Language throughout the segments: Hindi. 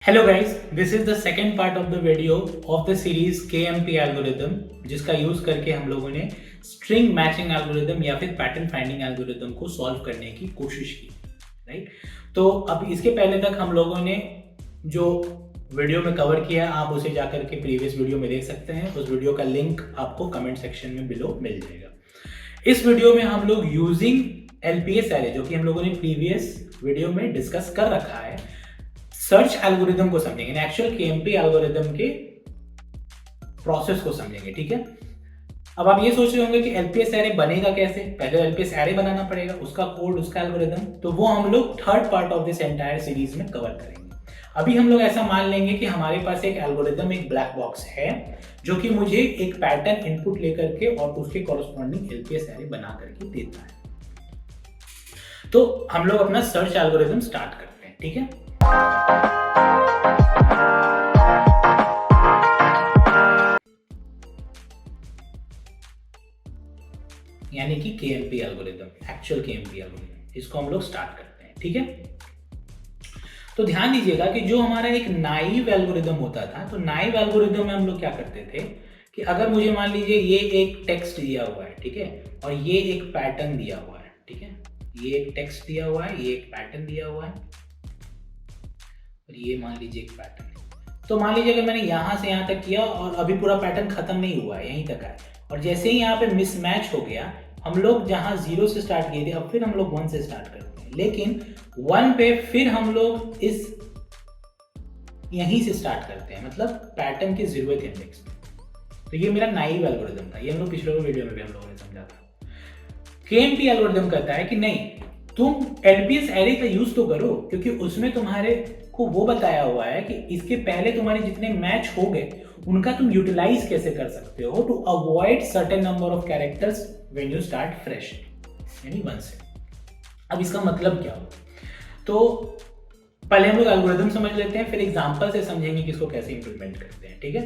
Hello guys, this is the second part of the video of the series KMP algorithm, जिसका यूज करके हम लोगों ने स्ट्रिंग मैचिंग एल्गोरिदम या फिर पैटर्न फाइंडिंग एल्गोरिदम को सॉल्व करने की कोशिश की। राइट, तो अब इसके पहले तक हम लोगों ने जो वीडियो में कवर किया, आप उसे जाकर के प्रीवियस वीडियो में देख सकते हैं। उस वीडियो का लिंक आपको कमेंट सेक्शन में बिलो मिल जाएगा। इस वीडियो में हम लोग यूजिंग LPS एरे, जो कि हम लोगों ने प्रीवियस वीडियो में डिस्कस कर रखा है, सर्च एल्गोरिदम को समझेंगे, एक्चुअल KMP एल्गोरिदम के प्रोसेस को समझेंगे। ठीक है, अब आप ये सोच रहे होंगे कि LPS एरे बनेगा कैसे। पहले LPS एरे बनाना पड़ेगा, उसका कोड, उसका एल्गोरिदम, तो वो हम लोग third part of this entire series में कवर करेंगे। अभी हम लोग ऐसा मान लेंगे कि हमारे पास एक एल्गोरिदम, एक ब्लैक बॉक्स है, जो कि मुझे एक पैटर्न इनपुट लेकर के और उसके कॉरस्पॉन्डिंग LPS एरे बना करके देता है। तो हम लोग अपना सर्च एल्गोरिदम स्टार्ट करते हैं। ठीक है, यानी कि KMP algorithm, actual KMP algorithm, इसको हम लोग स्टार्ट करते हैं। ठीक है, तो ध्यान दीजिएगा कि जो हमारा एक नाइव एल्गोरिदम होता था, तो नाइव एल्गोरिदम में हम लोग क्या करते थे कि अगर मुझे मान लीजिए ये एक टेक्स्ट दिया हुआ है, ठीक है, और ये एक पैटर्न दिया हुआ है, ठीक है, ये एक टेक्स्ट दिया हुआ है, ये एक पैटर्न दिया हुआ है, और ये मान लीजिए एक पैटर्न। तो मान लीजिए अगर मैंने यहां से यहां तक किया और अभी पूरा पैटर्न खत्म नहीं हुआ है, यहीं तक है, और जैसे ही यहाँ पे मिसमैच हो गया, हम लोग जहां 0 से स्टार्ट किए थे, अब फिर हम लोग 1 से स्टार्ट करते हैं, लेकिन 1 पे फिर हम लोग इस यहीं से स्टार्ट करते हैं, मतलब पैटर्न के 0th इंडेक्स पे। तो ये मेरा नाइव एल्गोरिदम था, ये हम लोग पिछले वीडियो में भी हम लोगों ने समझा था। KMP एल्गोरिदम कहता है कि नहीं, तुम LPS एरे का यूज तो करो, क्योंकि उसमें तुम्हारे को वो बताया हुआ है कि इसके पहले तुम्हारे जितने मैच हो गए उनका तुम यूटिलाइज कैसे कर सकते हो to avoid certain number of characters when you start fresh, यानी 1 से। अब इसका मतलब क्या हो, तो पहले हम लोग एल्गोरिदम समझ लेते हैं, फिर एग्जांपल से समझेंगे कि इसको कैसे इंप्लीमेंट करते हैं। ठीक है,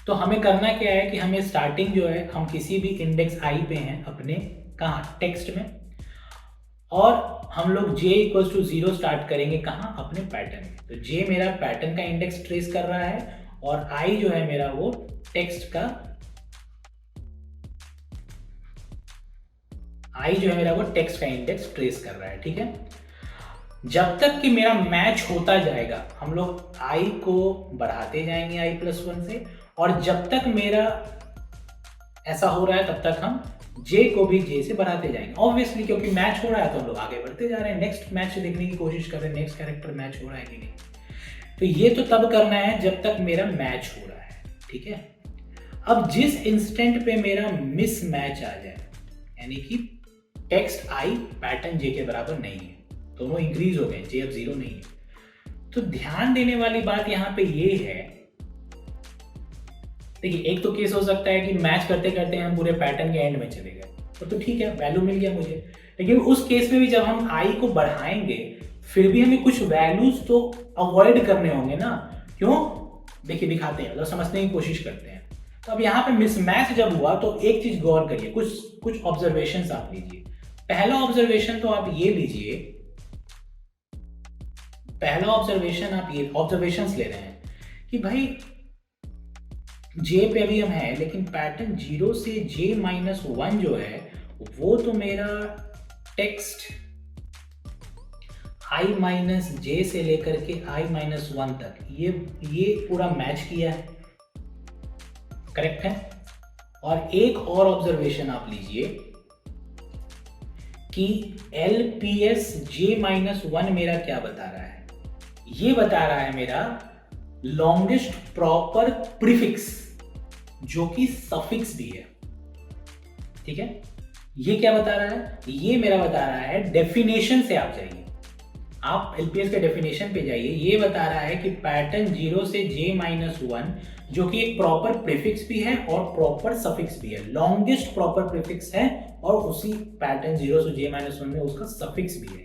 तो हमें करना क्या है कि हमें स्टार्टिंग जो है, हम किसी भी इंडेक्स I पे हैं अपने, कहाँ, टेक्स्ट में, और हम लोग j इक्वल्स टू 0 स्टार्ट करेंगे, कहाँ, अपने पैटर्न में। तो j मेरा पैटर्न का इंडेक्स ट्रेस कर रहा है और I जो है मेरा वो टेक्स्ट का, I जो है मेरा वो टेक्स्ट का इंडेक्स ट्रेस कर रहा है। ठीक है, जब तक कि मेरा मैच होता जाएगा, हम लोग I को बढ़ाते जाएंगे I+1 से, और जब तक मेरा ऐसा हो रहा है तब तक हम J को भी J से बढ़ाते जाएंगे। ऑब्वियसली क्योंकि मैच हो रहा है तो हम लोग आगे बढ़ते जा रहे हैं, नेक्स्ट मैच देखने की कोशिश कर रहे हैं, नेक्स्ट कैरेक्टर मैच हो रहा है कि नहीं। तो ये तो तब करना है जब तक मेरा मैच हो रहा है। ठीक है, अब जिस इंस्टेंट पे मेरा मिस मैच आ जाए, यानी कि टेक्स्ट I पैटर्न J के बराबर नहीं है, दोनों इंक्रीज हो गए, J अब 0 नहीं है, तो ध्यान देने वाली बात यहाँ पे ये है, देखिए, एक तो केस हो सकता है कि मैच करते करते हम पूरे पैटर्न के एंड में चले गए, तो ठीक है, वैल्यू मिल गया मुझे। लेकिन उस केस में भी जब हम I को बढ़ाएंगे, फिर भी हमें कुछ वैल्यूज तो अवॉइड करने होंगे ना। क्यों, देखिए दिखाते हैं, मतलब समझने की कोशिश करते हैं। तो अब यहाँ पे मिसमैच जब हुआ तो एक चीज गौर करिए, कुछ ऑब्जर्वेशन आप लीजिए। पहला ऑब्जर्वेशन तो आप ये लीजिए, पहला ऑब्जर्वेशन आप ये ऑब्जर्वेशंस ले रहे हैं कि भाई J पे अभी हम हैं, लेकिन पैटर्न 0 से J-1 जो है वो तो मेरा टेक्स्ट I-J से लेकर के I-1 तक ये पूरा मैच किया है, करेक्ट है। और एक और ऑब्जर्वेशन आप लीजिए कि LPS J-1 मेरा क्या बता रहा है, ये बता रहा है मेरा लॉन्गेस्ट प्रॉपर प्रीफिक्स, जो कि सफिक्स भी है। ठीक है, ये क्या बता रहा है, ये मेरा बता रहा है, डेफिनेशन से आप जाइए, आप LPS के डेफिनेशन पे जाइए, ये बता रहा है कि पैटर्न 0 से J-1 जो कि एक प्रॉपर प्रीफिक्स भी है और प्रॉपर सफिक्स भी है, लॉन्गेस्ट प्रॉपर प्रीफिक्स है, और उसी पैटर्न 0 से J-1 में उसका सफिक्स भी है।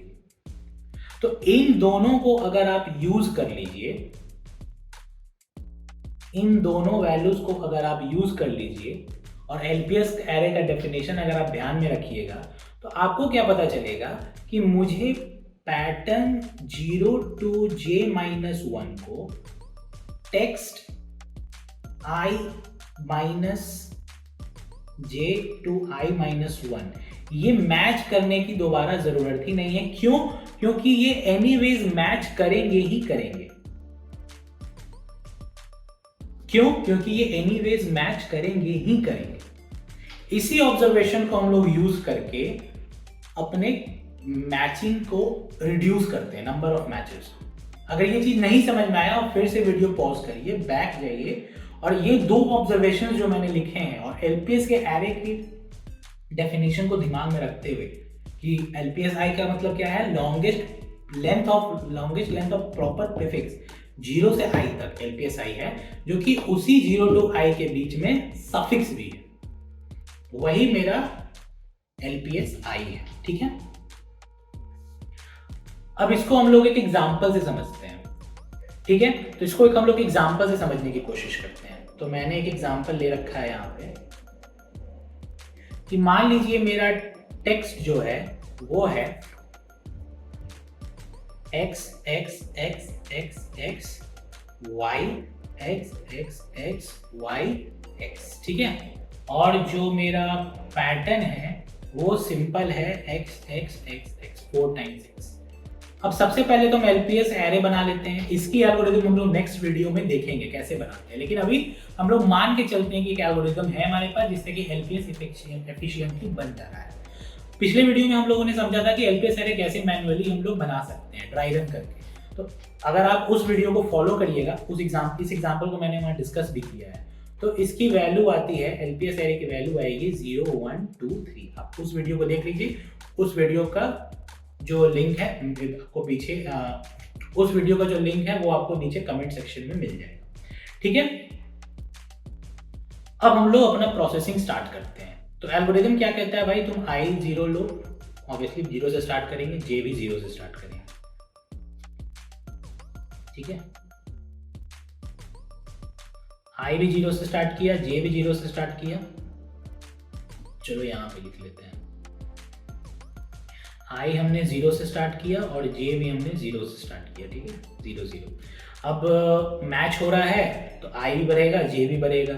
तो इन दोनों को अगर आप यूज कर लीजिए, इन दोनों वैल्यूज को अगर आप यूज कर लीजिए, और LPS एरे का डेफिनेशन अगर आप ध्यान में रखिएगा, तो आपको क्या पता चलेगा कि मुझे पैटर्न 0 to j-1 को text i minus j to i-1 ये मैच करने की दोबारा जरूरत ही नहीं है। क्यों? क्योंकि ये एनीवेज मैच करेंगे ही करेंगे। क्यों? क्योंकि ये एनीवेज मैच करेंगे ही करेंगे। इसी ऑब्जर्वेशन को हम लोग यूज करके अपने मैचिंग को रिड्यूस करते हैं, नंबर ऑफ मैचेस। अगर ये चीज नहीं समझ में आया और फिर से वीडियो पॉज करिए, बैक जाइए और ये दो ऑब्जर्वेशंस जो मैंने लिखे हैं और एलपीएस के एरे की डेफिनेशन को दिमाग में रखते हुए कि एलपीएस आई का मतलब क्या है, longest length of proper prefix 0 से i तक एलपीएस आई है, जो कि उसी 0 to i के बीच में सफिक्स भी है, वही मेरा एलपीएस आई है। ठीक है, अब इसको हम लोग एक एग्जांपल से समझते हैं। ठीक है, तो इसको एक हम लोग एग्जांपल से समझने की कोशिश करते हैं। तो मैंने एक एग्जांपल ले रखा है यहाँ पे कि मान लीजिए मेरा टेक्स्ट जो है वो है x x x x x y x x x y x। ठीक है, और जो मेरा पैटर्न है वो सिंपल है x x x x 4 times x। अब सबसे पहले तो हम एलपीएस एरे बना लेते हैं। इसकी एल्गोरिथम हम लोग नेक्स्ट वीडियो में देखेंगे कैसे बनाते हैं, लेकिन अभी हम लोग मान के चलते हैं कि एक एल्गोरिथम है हमारे पास जिससे कि एलपीएस एफिशिएंटली बन जा रहा है। पिछले वीडियो में हम लोगों ने समझा था कि एलपीएस एरे कैसे मैन्युअली हम लोग बना सकते हैं ड्राई रन करके। तो अगर आप उस वीडियो को फॉलो करिएगा, इस एग्जाम्पल को मैंने वहाँ डिस्कस भी किया है। तो इसकी वैल्यू आती है, एलपीएस एरे की वैल्यू आएगी 0 1 2 3। आप उस वीडियो को देख लीजिए, उस वीडियो का जो लिंक है आपको पीछे उस वीडियो का जो लिंक है वो आपको नीचे कमेंट सेक्शन में मिल जाएगा। ठीक है, अब हम लोग अपना प्रोसेसिंग स्टार्ट करते हैं। तो एल्गोरिथम क्या कहता है भाई, तुम i 0 लो, ऑब्वियसली 0 से स्टार्ट करेंगे, j भी 0 से स्टार्ट करेंगे। ठीक है, i भी 0 से स्टार्ट किया, j भी 0 से स्टार्ट किया। चलो यहां पे लिख लेते हैं, i हमने 0 से स्टार्ट किया और j भी हमने 0 से स्टार्ट किया। ठीक है, 0 0। अब मैच हो रहा है तो i भी बढ़ेगा, j भी बढ़ेगा,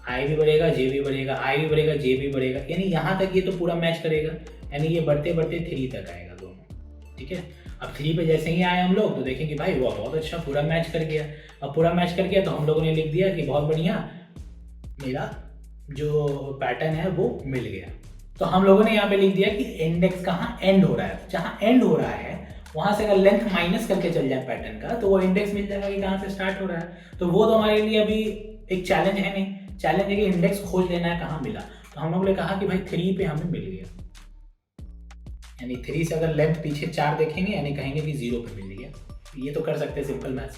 i भी बढ़ेगा, j भी बढ़ेगा, i भी बढ़ेगा, j भी बढ़ेगा, यानी यहाँ तक ये तो पूरा मैच करेगा, यानी ये बढ़ते बढ़ते 3 तक आएगा दोनों। ठीक है, अब 3 पे जैसे ही आए हम लोग तो देखेंगे भाई वाह बहुत अच्छा पूरा मैच कर गया। अब पूरा मैच कर गया तो हम लोगों ने लिख दिया कि बहुत बढ़िया, मेरा जो पैटर्न है वो मिल गया। तो हम लोगों ने यहाँ पे लिख दिया कि इंडेक्स कहाँ एंड हो रहा है, जहाँ एंड हो रहा है वहां से अगर लेंथ माइनस करके चल जाए पैटर्न का तो वो इंडेक्स मिल जाएगा कि कहाँ से स्टार्ट हो रहा है। तो वो तो हमारे लिए अभी एक चैलेंज है नहीं, चैलेंज है कि इंडेक्स खोज लेना है कहाँ मिला। तो हम लोगों ने कहा कि भाई 3 पे हमें मिल गया, यानी 3 से अगर लेंथ पीछे 4 देखेंगे यानी कहेंगे कि 0 पे मिल गया। ये तो कर सकते हैं सिंपल मैथ्स।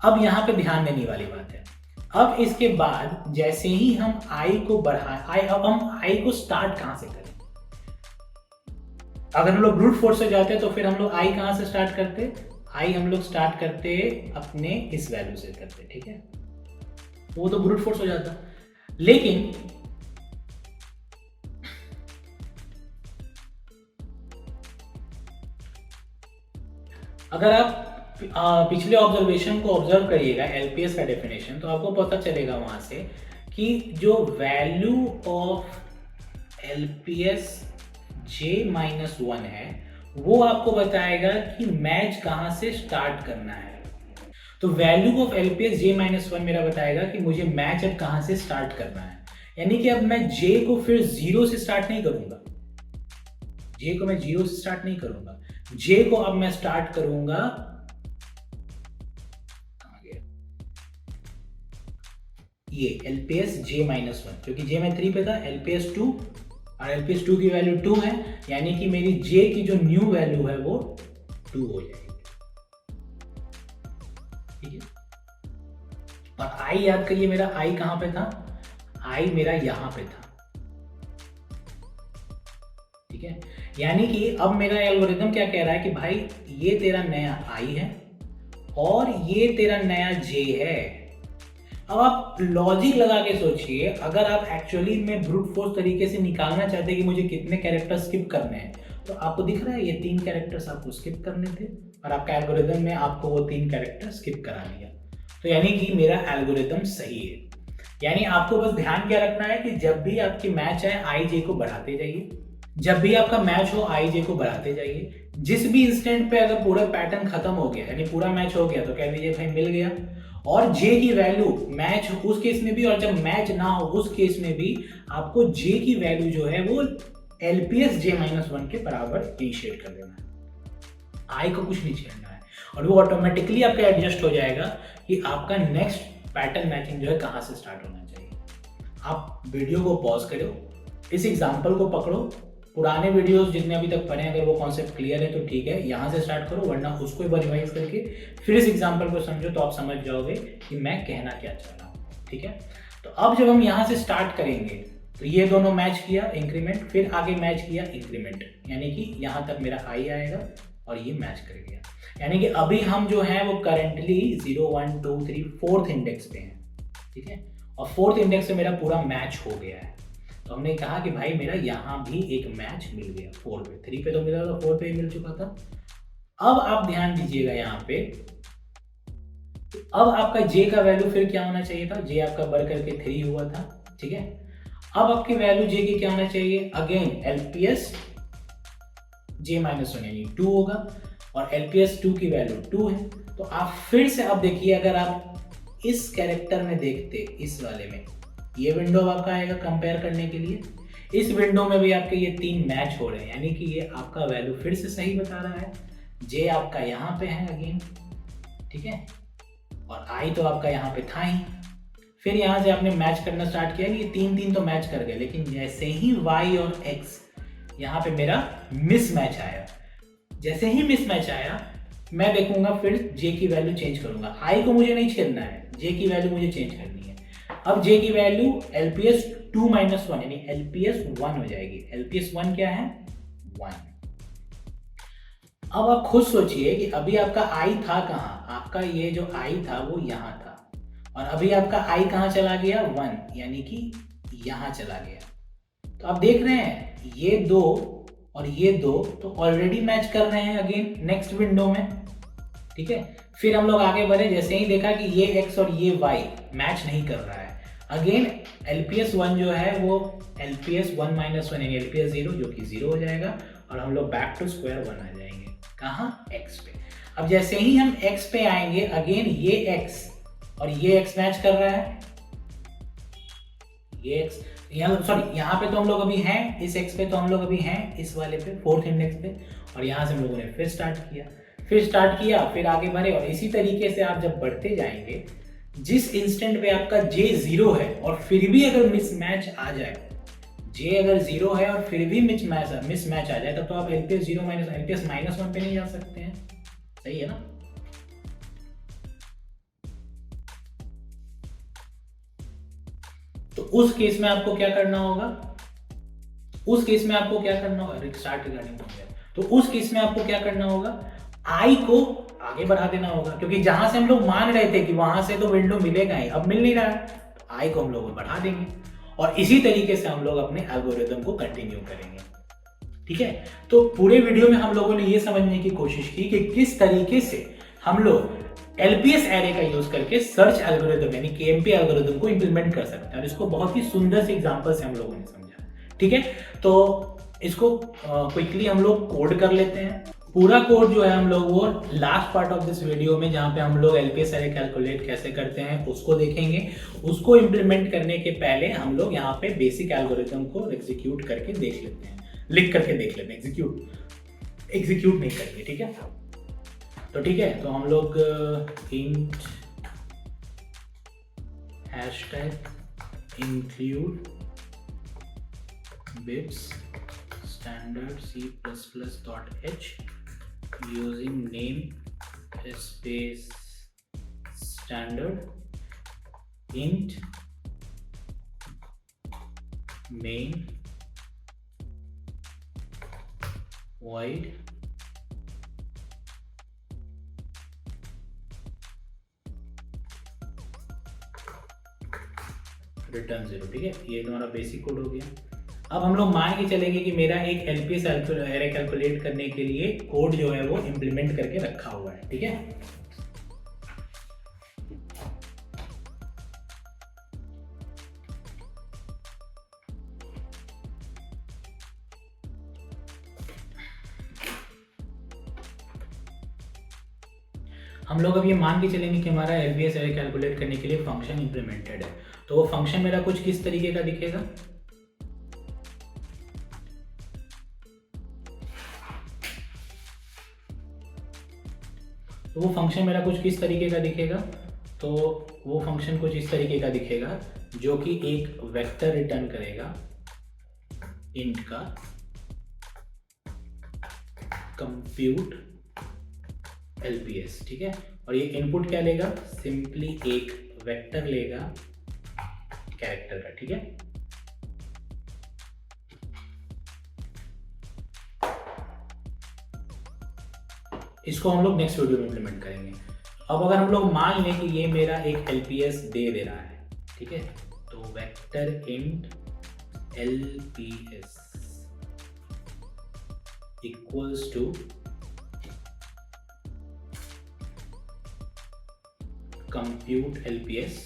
अब यहाँ पे ध्यान देने वाली बात है, अब इसके बाद जैसे ही हम i को बढ़ाएं, अब हम i को स्टार्ट कहां से करें। अगर हम लोग ब्रूट फोर्स से जाते हैं तो फिर हम लोग i कहां से स्टार्ट करते, i हम लोग स्टार्ट करते अपने इस वैल्यू से करते। ठीक है, वो तो ब्रूट फोर्स हो जाता। लेकिन अगर आप पिछले ऑब्जर्वेशन को ऑब्जर्व करिएगा, एलपीएस का डेफिनेशन, तो आपको पता चलेगा वहां से कि जो वैल्यू ऑफ एलपीएस j-1 है वो आपको बताएगा कि मैच कहां से स्टार्ट करना है। तो वैल्यू ऑफ एलपीएस j-1 मेरा बताएगा कि मुझे मैच अब कहां से स्टार्ट करना है, यानी कि अब मैं j को फिर 0 से स्टार्ट नहीं करूंगा, j को मैं 0 से स्टार्ट नहीं करूंगा, j को अब मैं स्टार्ट करूंगा ये एलपीएस j-1, क्योंकि j में 3 पे था, एलपीएस 2 और एलपीएस 2 की वैल्यू 2 है, यानी कि मेरी j की जो न्यू वैल्यू है वो 2 हो जाएगी। ठीक है, और i याद करिए मेरा i कहां पे था, i मेरा यहां पे था। ठीक है, यानी कि अब मेरा एल्गोरिथम क्या कह रहा है कि भाई ये तेरा नया i है और ये तेरा नया j है। अब आप लॉजिक लगा के सोचिए, अगर आप एक्चुअली में ब्रूट फोर्स तरीके से निकालना चाहते हैं कि मुझे कितने कैरेक्टर स्किप करने हैं, तो आपको दिख रहा है ये 3 कैरेक्टर्स आपको स्किप करने थे और आपका एल्गोरिदम में आपको वो 3 कैरेक्टर स्किप करा दिया। तो यानी कि मेरा एल्गोरिदम सही है। यानी आपको बस ध्यान क्या रखना है कि जब भी आपकी मैच है आई जे को बढ़ाते जाइए, जब भी आपका मैच हो आई जे को बढ़ाते जाइए। जिस भी इंस्टेंट पे अगर पूरा पैटर्न खत्म हो गया यानी पूरा मैच हो गया तो कह दीजिए भाई मिल गया। और जे की वैल्यू मैच उस केस में भी और जब मैच ना हो उस केस में भी आपको जे की वैल्यू जो है वो एलपीएस J-1 के बराबर इनिशिएट कर देना है। आई को कुछ नहीं छेड़ना है और वो ऑटोमेटिकली आपका एडजस्ट हो जाएगा कि आपका नेक्स्ट पैटर्न मैचिंग जो है कहाँ से स्टार्ट होना चाहिए। आप वीडियो को पॉज करो, इस एग्जांपल को पकड़ो, पुराने वीडियोस जितने अभी तक पढ़े अगर वो कॉन्सेप्ट क्लियर है तो ठीक है, यहाँ से स्टार्ट करो, वरना उसको एक बार रिवाइज करके फिर इस एग्जांपल को समझो तो आप समझ जाओगे कि मैं कहना क्या चाह रहा हूँ। ठीक है, तो अब जब हम यहाँ से स्टार्ट करेंगे तो ये दोनों मैच किया इंक्रीमेंट, फिर आगे मैच किया इंक्रीमेंट, यानी कि यहाँ तक मेरा आई आएगा और ये मैच कर गया। यानी कि अभी हम जो है वो करंटली 0 1 2 3 4th इंडेक्स पे हैं। ठीक है, और 4th इंडेक्स से मेरा पूरा मैच हो गया है। तो हमने कहा कि भाई मेरा यहाँ भी एक मैच मिल गया 4 पे, 3 पे तो मिला था, 4 पे ही मिल चुका था। अब आप ध्यान दीजिएगा यहाँ पे, अब आपका जे का वैल्यू फिर क्या होना चाहिए था, जे आपका बढ़ करके 3 हुआ था। ठीक है, अब आपकी वैल्यू जे की क्या होना चाहिए, अगेन एलपीएस J-1 यानी 2 होगा और एलपीएस 2 की वैल्यू 2 है। तो आप फिर से अब देखिए, अगर आप इस कैरेक्टर में देखते, इस वाले में ये विंडो आपका आएगा कंपेयर करने के लिए, इस विंडो में भी आपके ये 3 मैच हो रहे हैं, यानी कि ये आपका वैल्यू फिर से सही बता रहा है। जे आपका यहाँ पे है अगेन, ठीक है, और आई तो आपका यहाँ पे था ही। फिर यहाँ से आपने मैच करना स्टार्ट किया कि ये 3 तो मैच कर गए, लेकिन जैसे ही वाई और एक्स यहाँ पे मेरा मिस मैच आया, जैसे ही मिस मैच आया मैं देखूंगा फिर जे की वैल्यू चेंज करूंगा। आई को मुझे नहीं छेड़ना है, जे की वैल्यू मुझे चेंज करनी है। अब जे की वैल्यू LPS 2-1 यानी LPS 1 हो जाएगी। LPS 1 क्या है, 1। अब आप खुद सोचिए कि अभी आपका आई था कहाँ, आपका ये जो आई था वो यहाँ था और अभी आपका आई कहाँ चला गया, 1, यानी कि यहाँ चला गया। तो आप देख रहे हैं ये 2 और ये 2 तो ऑलरेडी मैच कर रहे हैं अगेन नेक्स्ट विंडो में। ठीक है, फिर हम लोग आगे बढ़े, जैसे ही देखा कि ये x और ये y मैच नहीं कर रहा है, अगेन LPS 1 जो है वो LPS 1-1 यानी LPS 0 जो कि 0 हो जाएगा और हम लोग बैक टू स्क्वायर 1 आ जाएंगे। कहाँ, x पे। अब जैसे ही हम x पे आएंगे, अगेन ये x और ये x मैच कर रहा है, ये x यहाँ पे तो हम लोग अभी हैं, इस x पे तो हम लोग अभी हैं, इस वाले पे 4th इंडेक्स पे, और यहाँ से हम लोगों ने फिर स्टार्ट किया, फिर आगे बढ़े। और इसी तरीके से आप जब बढ़ते जाएंगे, जिस इंस्टेंट पे आपका J 0 है और फिर भी अगर मिसमैच आ जाए, J अगर 0 है और फिर भी मिसमैच आ जाए, तब तो आप LPS 0 LPS -1 पे नहीं जा सकते हैं। सही है ना। तो उस केस में आपको क्या करना होगा, रिस्टार्ट रिगार्डिंग हो गया, तो उस केस में आपको क्या करना होगा, आई को आगे बढ़ा देना होगा, क्योंकि जहां से हम लोग मान रहे थे कि वहां से तो विंडो मिलेगा ही, अब मिल नहीं रहा है, तो आई को हम लोग बढ़ा देंगे और इसी तरीके से हम लोग अपने एल्गोरिदम को कंटिन्यू करेंगे। ठीक है, तो पूरे वीडियो में हम लोगों ने ये समझने की कोशिश की कि किस तरीके से हम लोग LPS एरे का यूज करके सर्च एल्गोरिदम यानी KMP एल्गोरिदम को इंप्लीमेंट कर सकते हैं और इसको बहुत ही सुंदर से एग्जांपल से हम लोगों ने समझा। ठीक है, तो इसको क्विकली हम लोग कोड कर लेते हैं। पूरा कोड जो है हम लोग वो last part of this video में, जहां पे हम लोग LPS एरे कैलकुलेट कैसे करते हैं उसको देखेंगे। उसको इंप्लीमेंट करने के पहले हम लोग यहाँ पे बेसिक एल्गोरिदम को एग्जीक्यूट करके देख लेते हैं, लिख करके देख लेते हैं, एग्जीक्यूट नहीं करेंगे। ठीक है, तो ठीक है, तो हम लोग int #include bits standard C++.h using name space standard int main void return 0। ठीक है, ये हमारा बेसिक कोड हो गया। अब हम लोग मान के चलेंगे कि मेरा एक एलपीएस एरे कैलकुलेट करने के लिए कोड जो है वो इम्प्लीमेंट करके रखा हुआ है, ठीक है। हम लोग अब ये मान के चलेंगे कि हमारा एलपीएस एरे कैलकुलेट करने के लिए फंक्शन इंप्लीमेंटेड है। तो वो फंक्शन मेरा कुछ किस तरीके का दिखेगा, तो वो फंक्शन मेरा कुछ किस तरीके का दिखेगा, तो वो फंक्शन कुछ इस तरीके का दिखेगा जो कि एक वेक्टर रिटर्न करेगा इंट का कंप्यूट एलपीएस, ठीक है। और ये इनपुट क्या लेगा, सिंपली एक वेक्टर लेगा कैरेक्टर का, ठीक है। इसको हम लोग नेक्स्ट वीडियो में इम्प्लीमेंट करेंगे। अब अगर हम लोग मान लें कि ये मेरा एक एलपीएस दे रहा है, ठीक है, तो vector int LPS equals to compute LPS,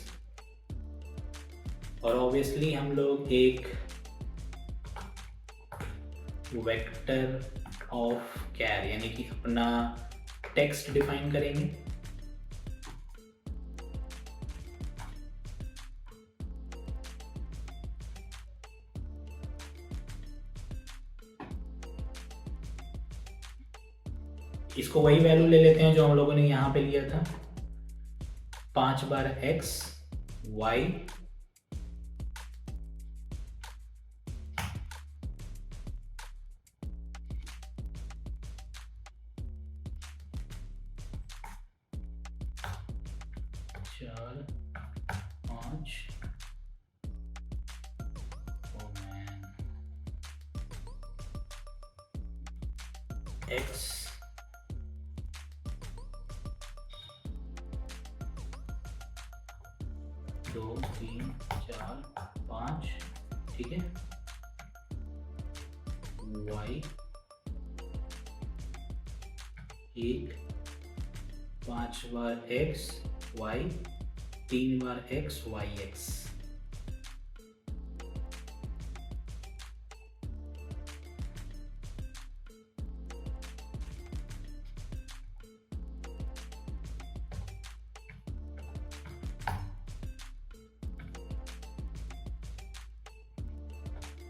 और ऑब्वियसली हम लोग एक वेक्टर ऑफ कैर यानी कि अपना टेक्स्ट डिफाइन करेंगे। इसको वही वैल्यू ले लेते हैं जो हम लोगों ने यहां पे लिया था, 5 बार x y चार 5 x 2 3 4 5, ठीक है, y 1 5 बार x y 3 बार x y x।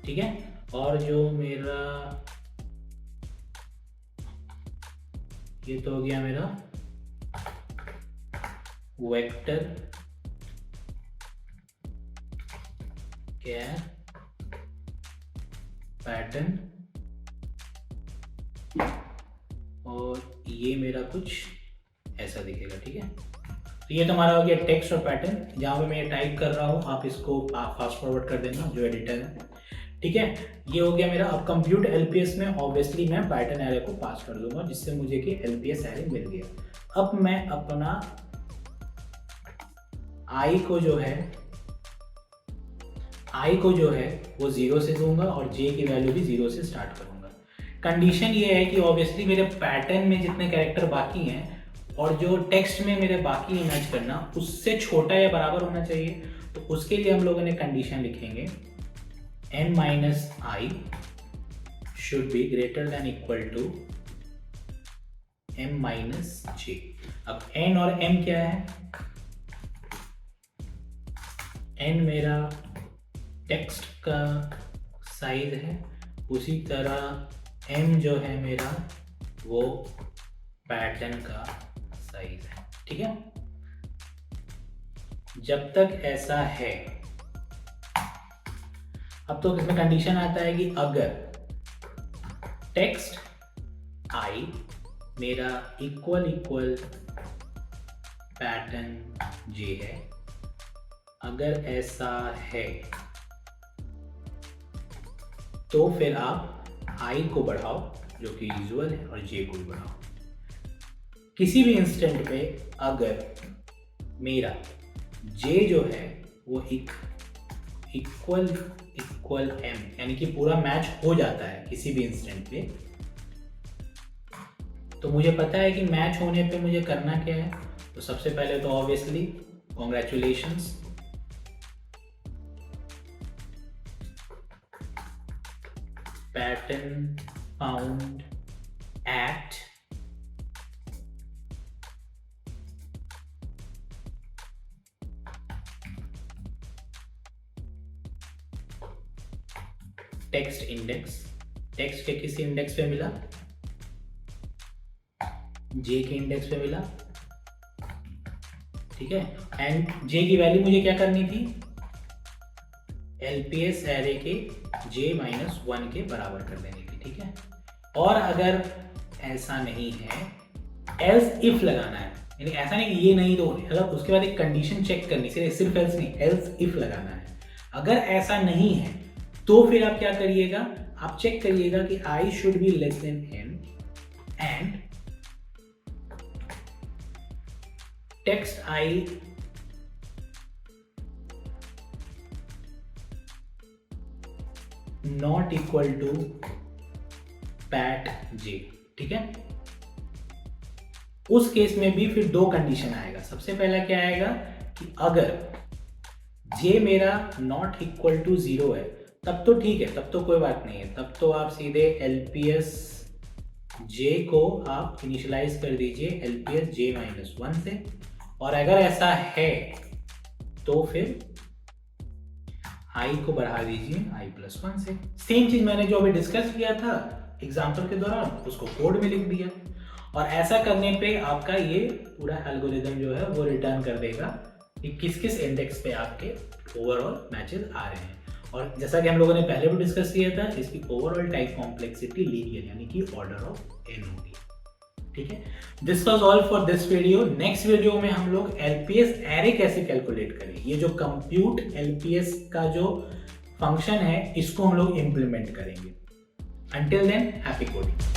ठीक है, और जो मेरा ये तो हो गया मेरा वेक्टर कैर पैटर्न, और ये मेरा कुछ ऐसा दिखेगा, ठीक है। तो ये तो हमारा हो गया टेक्स्ट और पैटर्न। जहाँ पे मैं टाइप कर रहा हूँ आप इसको फास्ट फॉरवर्ड कर देना जो एडिटर है, ठीक है। ये हो गया मेरा। अब कंप्यूट एलपीएस में ऑब्वियसली मैं पैटर्न एरे को पास कर दूंगा जिससे मुझे कि एलपीएस एरे मिल गया। अब मैं अपना आई को जो है वो 0 से दूंगा और जे की वैल्यू भी 0 से स्टार्ट करूंगा। कंडीशन ये है कि ऑब्वियसली मेरे पैटर्न में जितने कैरेक्टर बाकी हैं और जो टेक्स्ट में मेरे बाकी है मैच करना उससे छोटा या बराबर होना चाहिए। तो उसके लिए हम लोगों ने कंडीशन लिखेंगे n minus I should be greater than equal to m minus j। अब n और m क्या है, n मेरा टेक्स्ट का साइज है, उसी तरह m जो है मेरा वो पैटर्न का साइज है, ठीक है। जब तक ऐसा है, अब तो इसमें कंडीशन आता है कि अगर टेक्स्ट आई मेरा इक्वल पैटर्न जे है, अगर ऐसा है तो फिर आप आई को बढ़ाओ जो कि यूजुअल है और जे को भी बढ़ाओ। किसी भी इंस्टेंट पे अगर मेरा जे जो है वो इक्वल इक्वल m, यानी कि पूरा मैच हो जाता है किसी भी इंस्टेंट पे। तो मुझे पता है कि मैच होने पे मुझे करना क्या है। तो सबसे पहले तो obviously congratulations, pattern found at text index. Text के किसी इंडेक्स पे मिला, जे के इंडेक्स पे मिला, ठीक है। एंड जे की वैल्यू मुझे क्या करनी थी, एलपीएस एरे के j-1 के बराबर कर देनी थी, ठीक है। और अगर ऐसा नहीं है, एल्स इफ लगाना है, यानी ऐसा नहीं कि ये नहीं तो मतलब उसके बाद एक कंडीशन चेक करनी, सिर्फ एल्स नहीं, एल्स इफ लगाना है। अगर ऐसा नहीं है तो फिर आप क्या करिएगा, आप चेक करिएगा कि i should be less than n and text i not equal to pat j, ठीक है। उस केस में भी फिर दो कंडीशन आएगा। सबसे पहला क्या आएगा कि अगर j मेरा नॉट इक्वल टू 0 है तब तो ठीक है, तब तो कोई बात नहीं है, तब तो आप सीधे LPS j को आप इनिशियलाइज कर दीजिए LPS j-1 से। और अगर ऐसा है तो फिर i को बढ़ा दीजिए i+1 से। सेम चीज मैंने जो अभी डिस्कस किया था एग्जाम्पल के दौरान, उसको कोड में लिख दिया। और ऐसा करने पे आपका ये पूरा एल्गोरिदम जो है वो रिटर्न कर देगा कि किस किस इंडेक्स पे आपके ओवरऑल मैचेस आ रहे हैं। और जैसा कि हम लोगों ने पहले भी डिस्कस किया था, इसकी ओवरऑल टाइप कॉम्प्लेक्सिटी लीनियर यानी कि ऑर्डर ऑफ n होगी, ठीक है। This was all for this video. Next video में हम लोग LPS एरे कैसे कैलकुलेट करें, ये जो कंप्यूट LPS का जो फंक्शन है इसको हम लोग इंप्लीमेंट करेंगे। Until than happy coding.